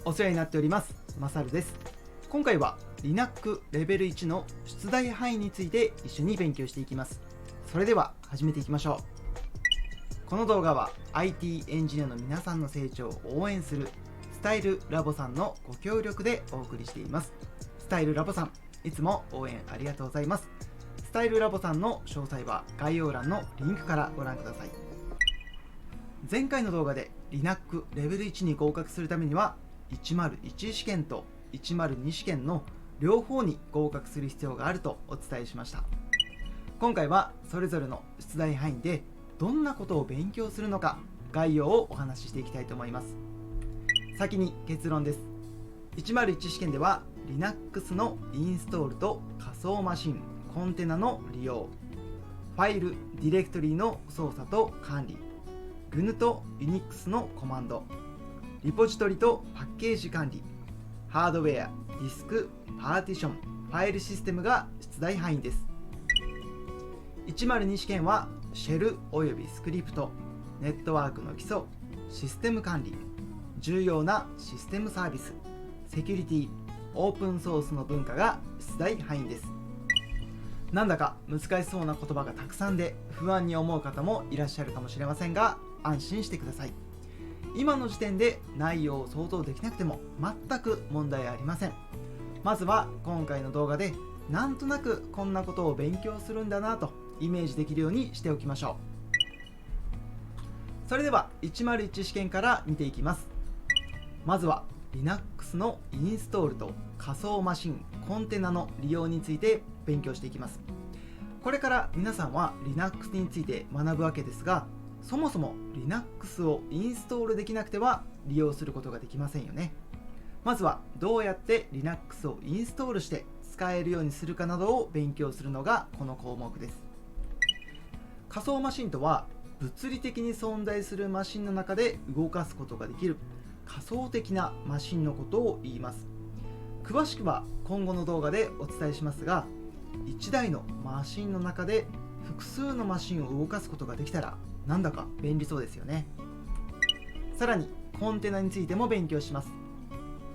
お世話になっております。マサルです。今回は Linux レベル1の出題範囲について一緒に勉強していきます。それでは始めていきましょう。この動画は IT エンジニアの皆さんの成長を応援するスタイルラボさんのご協力でお送りしています。スタイルラボさん、いつも応援ありがとうございます。スタイルラボさんの詳細は概要欄のリンクからご覧ください。前回の動画で Linux レベル1に合格するためには101試験と102試験の両方に合格する必要があるとお伝えしました。今回はそれぞれの出題範囲でどんなことを勉強するのか概要をお話ししていきたいと思います。先に結論です。101試験では Linux のインストールと仮想マシン、コンテナの利用、ファイル、ディレクトリの操作と管理、GNU と Unix のコマンド、リポジトリとパッケージ管理、ハードウェア、ディスク、パーティション、ファイルシステムが出題範囲です。102試験はシェルおよびスクリプト、ネットワークの基礎、システム管理、重要なシステムサービス、セキュリティ、オープンソースの文化が出題範囲です。なんだか難しそうな言葉がたくさんで不安に思う方もいらっしゃるかもしれませんが、安心してください。今の時点で内容を想像できなくても全く問題ありません。まずは今回の動画でなんとなくこんなことを勉強するんだなとイメージできるようにしておきましょう。それでは101試験から見ていきます。まずは Linux のインストールと仮想マシン、コンテナの利用について勉強していきます。これから皆さんは Linux について学ぶわけですが、そもそも Linux をインストールできなくては利用することができませんよね。まずはどうやって Linux をインストールして使えるようにするかなどを勉強するのがこの項目です。仮想マシンとは物理的に存在するマシンの中で動かすことができる仮想的なマシンのことを言います。詳しくは今後の動画でお伝えしますが、1台のマシンの中で複数のマシンを動かすことができたらなんだか便利そうですよね。さらにコンテナについても勉強します。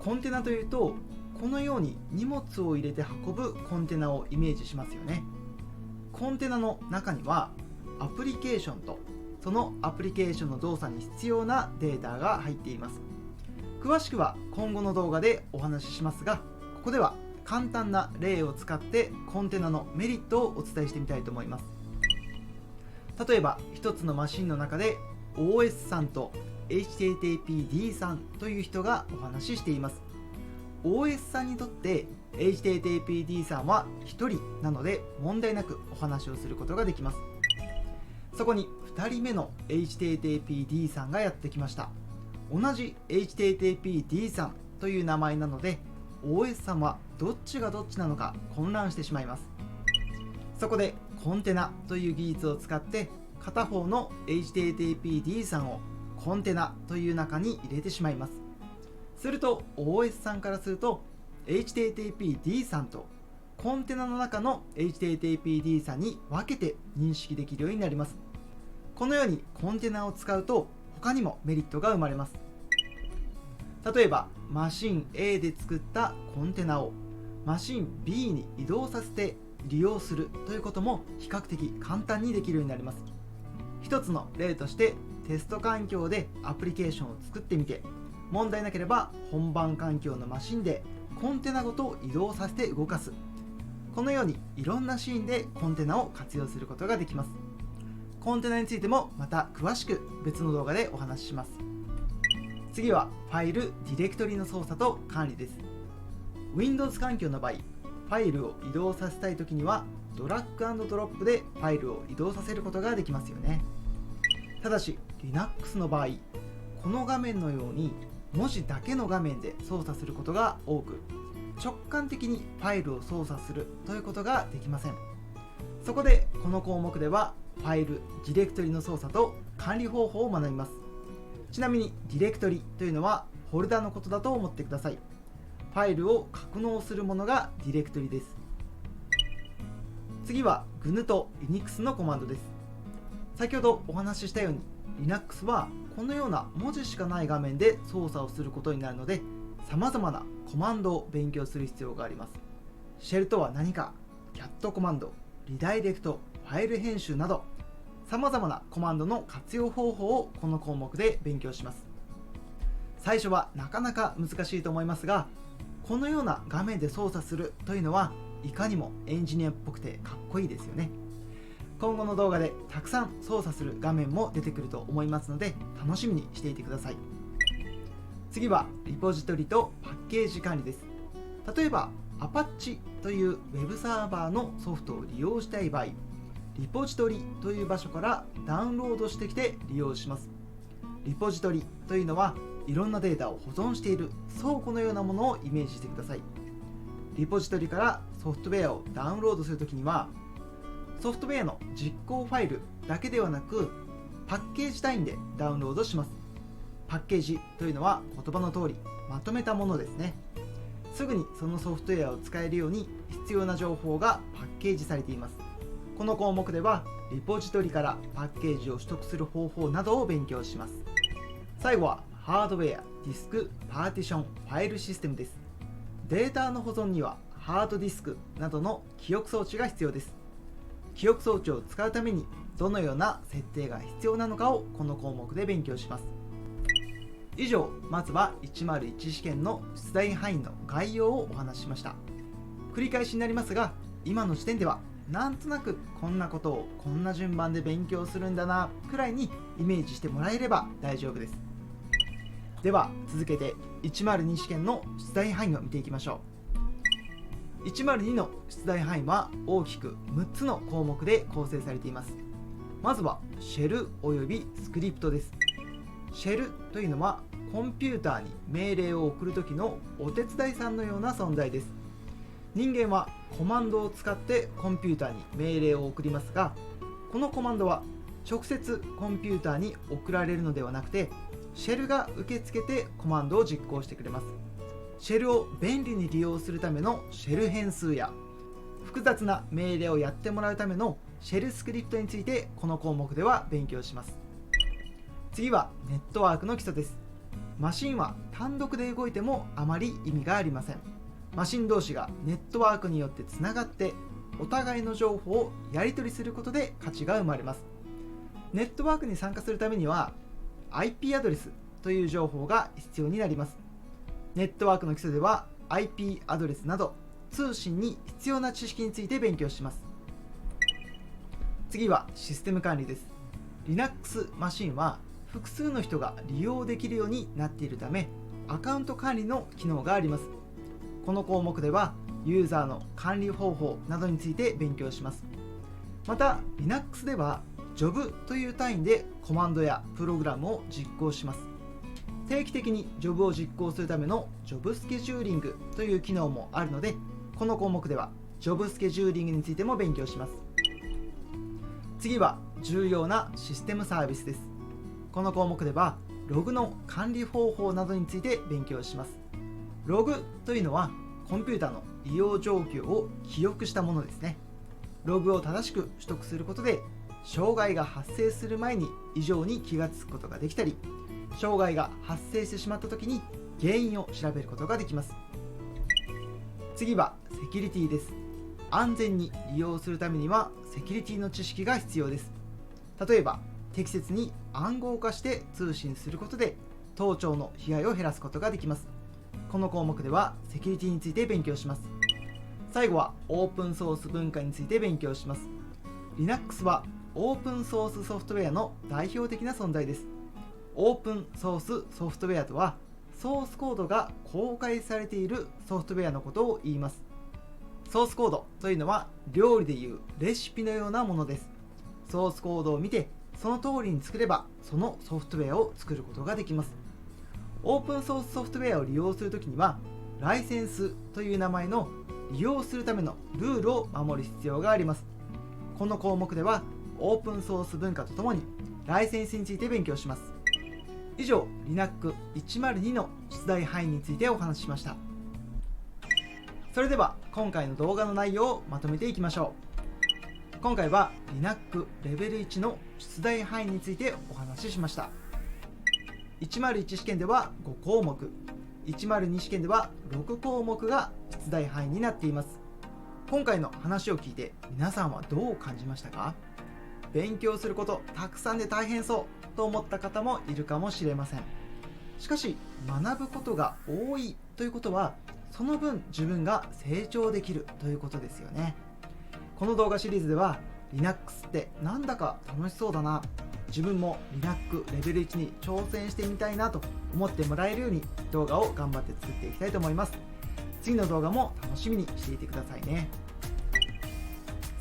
コンテナというとこのように荷物を入れて運ぶコンテナをイメージしますよね。コンテナの中にはアプリケーションとそのアプリケーションの動作に必要なデータが入っています。詳しくは今後の動画でお話ししますが、ここでは簡単な例を使ってコンテナのメリットをお伝えしてみたいと思います。例えば一つのマシンの中で OS さんと HTTPD さんという人がお話ししています。 OS さんにとって HTTPD さんは1人なので問題なくお話をすることができます。そこに2人目の HTTPD さんがやってきました。同じ HTTPD さんという名前なので OS さんはどっちがどっちなのか混乱してしまいます。そこでコンテナという技術を使って片方の HTTPD さんをコンテナという中に入れてしまいます。すると OS さんからすると HTTPD さんとコンテナの中の HTTPD さんに分けて認識できるようになります。このようにコンテナを使うと他にもメリットが生まれます。例えばマシン A で作ったコンテナをマシン B に移動させて利用するということも比較的簡単にできるようになります。一つの例としてテスト環境でアプリケーションを作ってみて問題なければ本番環境のマシンでコンテナごと移動させて動かす。このようにいろんなシーンでコンテナを活用することができます。コンテナについてもまた詳しく別の動画でお話しします。次はファイル・ディレクトリの操作と管理です。 Windows 環境の場合、ファイルを移動させたいときにはドラッグ&ドロップでファイルを移動させることができますよね。ただし Linux の場合、この画面のように文字だけの画面で操作することが多く、直感的にファイルを操作するということができません。そこでこの項目ではファイル・ディレクトリの操作と管理方法を学びます。ちなみにディレクトリというのはフォルダのことだと思ってください。ファイルを格納するものがディレクトリです。次は GNU と Unix のコマンドです。先ほどお話ししたように Linux はこのような文字しかない画面で操作をすることになるので、様々なコマンドを勉強する必要があります。シェルとは何か、キャットコマンド、リダイレクト、ファイル編集など様々なコマンドの活用方法をこの項目で勉強します。最初はなかなか難しいと思いますが、このような画面で操作するというのはいかにもエンジニアっぽくてかっこいいですよね。今後の動画でたくさん操作する画面も出てくると思いますので楽しみにしていてください。次はリポジトリとパッケージ管理です。例えば Apache という Web サーバーのソフトを利用したい場合、リポジトリという場所からダウンロードしてきて利用します。リポジトリというのはいろんなデータを保存している倉庫のようなものをイメージしてください。リポジトリからソフトウェアをダウンロードするときには、ソフトウェアの実行ファイルだけではなくパッケージ単位でダウンロードします。パッケージというのは言葉の通りまとめたものですね。すぐにそのソフトウェアを使えるように必要な情報がパッケージされています。この項目ではリポジトリからパッケージを取得する方法などを勉強します。最後はハードウェア、ディスク、パーティション、ファイルシステムです。データの保存にはハードディスクなどの記憶装置が必要です。記憶装置を使うためにどのような設定が必要なのかをこの項目で勉強します。以上、まずは101試験の出題範囲の概要をお話ししました。繰り返しになりますが、今の時点ではなんとなくこんなことをこんな順番で勉強するんだなくらいにイメージしてもらえれば大丈夫です。では続けて102試験の出題範囲を見ていきましょう。102の出題範囲は大きく6つの項目で構成されています。まずはシェルおよびスクリプトです。シェルというのはコンピューターに命令を送るときのお手伝いさんのような存在です。人間はコマンドを使ってコンピューターに命令を送りますが、このコマンドは直接コンピューターに送られるのではなくて、シェルが受け付けてコマンドを実行してくれます。シェルを便利に利用するためのシェル変数や複雑な命令をやってもらうためのシェルスクリプトについてこの項目では勉強します。次はネットワークの基礎です。マシンは単独で動いてもあまり意味がありません。マシン同士がネットワークによってつながってお互いの情報をやり取りすることで価値が生まれます。ネットワークに参加するためには IP アドレスという情報が必要になります。ネットワークの基礎では IP アドレスなど通信に必要な知識について勉強します。次はシステム管理です。 Linux マシンは複数の人が利用できるようになっているためアカウント管理の機能があります。この項目ではユーザーの管理方法などについて勉強します。また Linux ではジョブという単位でコマンドやプログラムを実行します。定期的にジョブを実行するためのジョブスケジューリングという機能もあるので、この項目ではジョブスケジューリングについても勉強します。次は重要なシステムサービスです。この項目ではログの管理方法などについて勉強します。ログというのはコンピュータの利用状況を記憶したものですね。ログを正しく取得することで障害が発生する前に異常に気がつくことができたり、障害が発生してしまった時に原因を調べることができます。次はセキュリティです。安全に利用するためにはセキュリティの知識が必要です。例えば適切に暗号化して通信することで盗聴の被害を減らすことができます。この項目ではセキュリティについて勉強します。最後はオープンソース文化について勉強します。 Linux はオープンソースソフトウェアの代表的な存在です。オープンソースソフトウェアとはソースコードが公開されているソフトウェアのことを言います。ソースコードというのは料理でいうレシピのようなものです。ソースコードを見てその通りに作ればそのソフトウェアを作ることができます。オープンソースソフトウェアを利用するときにはライセンスという名前の利用するためのルールを守る必要があります。この項目ではオープンソース文化とともにライセンスについて勉強します。以上 Linux102 の出題範囲についてお話ししました。それでは今回の動画の内容をまとめていきましょう。今回は Linux レベル1の出題範囲についてお話ししました。101試験では5項目、102試験では6項目が出題範囲になっています。今回の話を聞いて皆さんはどう感じましたか？勉強することたくさんで大変そうと思った方もいるかもしれません。しかし学ぶことが多いということはその分自分が成長できるということですよね。この動画シリーズでは Linux ってなんだか楽しそうだな、自分も Linux レベル1に挑戦してみたいなと思ってもらえるように動画を頑張って作っていきたいと思います。次の動画も楽しみにしていてくださいね。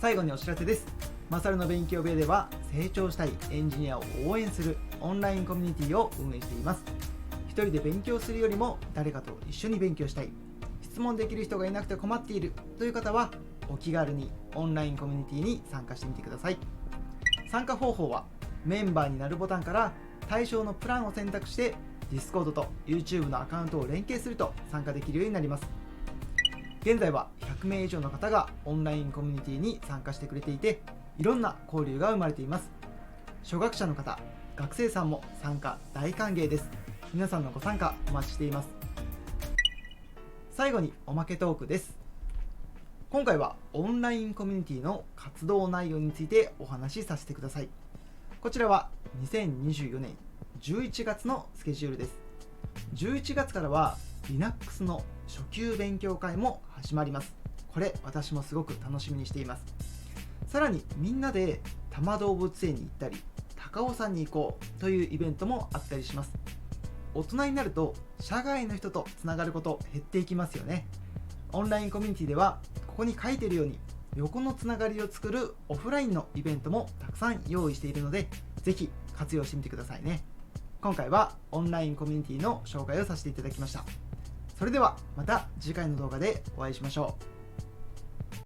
最後にお知らせです。マサルの勉強部屋では成長したいエンジニアを応援するオンラインコミュニティを運営しています。一人で勉強するよりも誰かと一緒に勉強したい、質問できる人がいなくて困っているという方はお気軽にオンラインコミュニティに参加してみてください。参加方法はメンバーになるボタンから対象のプランを選択して Discord と YouTube のアカウントを連携すると参加できるようになります。現在は100名以上の方がオンラインコミュニティに参加してくれていて、いろんな交流が生まれています。初学者の方、学生さんも参加大歓迎です。皆さんのご参加お待ちしています。最後におまけトークです。今回はオンラインコミュニティの活動内容についてお話しさせてください。こちらは2024年11月のスケジュールです。11月からは Linux の初級勉強会も始まります。これ私もすごく楽しみにしています。さらにみんなで多摩動物園に行ったり高尾山に行こうというイベントもあったりします。大人になると社外の人とつながること減っていきますよね。オンラインコミュニティではここに書いているように横のつながりを作るオフラインのイベントもたくさん用意しているので、ぜひ活用してみてくださいね。今回はオンラインコミュニティの紹介をさせていただきました。それではまた次回の動画でお会いしましょう。